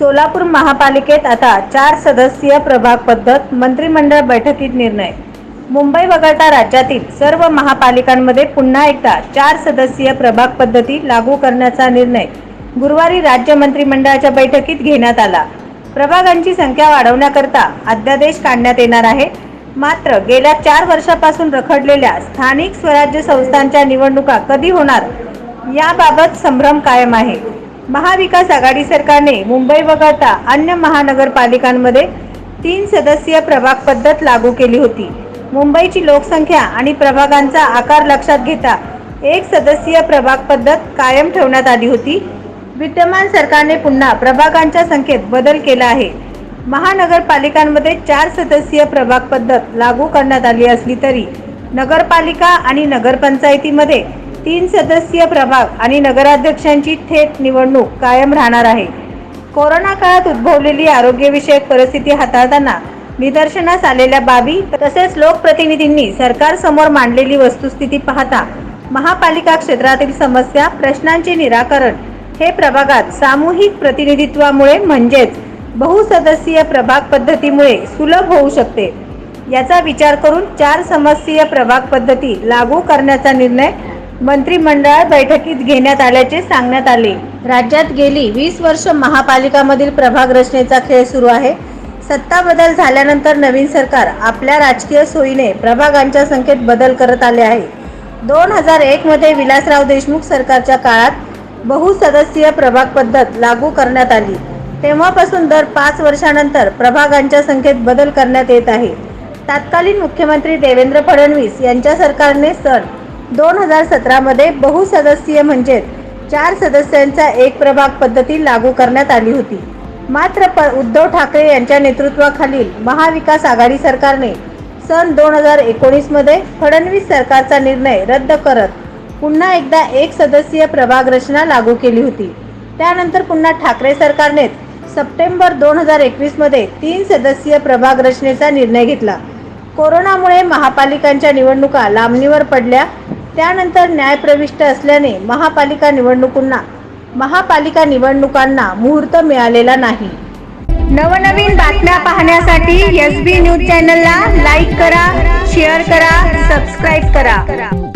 सोलापूर महापालिकेत आता 4 सदस्यीय प्रभाग पद्धत, मंत्रिमंडळ बैठकीत निर्णय। मुंबई वगळता राज्यातील सर्व महापालिकांमध्ये पुन्हा एकदा 4 सदस्यीय प्रभाग पद्धती लागू करण्याचा निर्णय गुरुवारी राज्य मंत्रिमंडळाच्या बैठकीत घेण्यात आला। प्रभागांची संख्या वाढवण्याकरता अध्यादेश काढण्यात येणार आहे। मात्र गेल्या 4 वर्षांपासून रखडलेल्या स्थानिक स्वराज्य संस्थांच्या निवडणुका कधी होणार याबाबत संभ्रम कायम आहे। महाविकास आघाडी सरकारने मुंबई वगळता अन्य महानगरपालिकांमध्ये 3 सदस्यीय प्रभाग पद्धत लागू केली होती। मुंबईची लोकसंख्या आणि प्रभागांचा आकार लक्षात घेता 1 सदस्यीय प्रभाग पद्धत कायम ठेवण्यात आली होती। विद्यमान सरकारने पुन्हा प्रभागांच्या संख्येत बदल केला आहे। महानगरपालिकांमध्ये 4 सदस्यीय प्रभाग पद्धत लागू करण्यात आली असली तरी नगरपालिका आणि नगरपंचायतीमध्ये 3 सदस्यीय प्रभाग आणि नगराध्यक्षांची थेट निवडणूक कायम राहणार आहे। कोरोना काळात उद्भवलेली आरोग्यविषयक परिस्थिती हाताळताना निदर्शनास आलेल्या बाबी तसेच लोकप्रतिनिधींनी सरकारसमोर मांडलेली वस्तुस्थिती पाहता महापालिका क्षेत्रातील समस्या प्रश्नांचे निराकरण हे प्रभागात सामूहिक प्रतिनिधित्वामुळे म्हणजेच बहुसदस्यीय प्रभाग पद्धतीमुळे सुलभ होऊ शकते। याचा विचार करून 4 सदस्यीय प्रभाग पद्धती लागू करण्याचा निर्णय मंत्रिमंडळ बैठकीत घेण्यात आल्याचे सांगण्यात आले। राज्यात गेली 20 वर्ष महापालिकांमधील प्रभाग रचनेचा खेळ सुरू आहे। सत्ता बदल झाल्यानंतर नवीन सरकार आपल्या राजकीय सोयीने प्रभागांच्या संख्येत बदल करत आले आहे। 2001 मध्ये विलासराव देशमुख सरकारच्या काळात बहुसदस्यीय प्रभाग पद्धत लागू करण्यात आली। तेव्हापासून दर 5 वर्षांनंतर प्रभागांच्या संख्येत बदल करण्यात येत आहे। तत्कालीन मुख्यमंत्री देवेंद्र फडणवीस यांच्या सरकारने सन 2017 मध्ये बहुसदस्यीय म्हणजे 4 सदस्यांचा एक प्रभाग पद्धती लागू करण्यात आली होती। मात्र उद्धव ठाकरे यांच्या नेतृत्वाखालील महाविकास आघाडी सरकारने सन 2019 मध्ये फडणवीस सरकारचा निर्णय रद्द करत पुन्हा एकदा 1 सदस्यीय प्रभाग रचना लागू केली होती। त्यानंतर पुन्हा ठाकरे सरकारने सप्टेंबर 2021 मध्ये 3 सदस्यीय प्रभाग रचनेचा निर्णय घेतला। कोरोनामुळे महापालिकांच्या निवडणुका लांबणीवर पडल्या। त्यानंतर न्यायप्रविष्ट असल्याने महापालिका निवडणुकांना मुहूर्त मिळालेला नाही। नवनवीन बातम्या पाहण्यासाठी SB न्यूज चॅनलला लाईक करा, शेअर करा, सबस्क्राईब करा।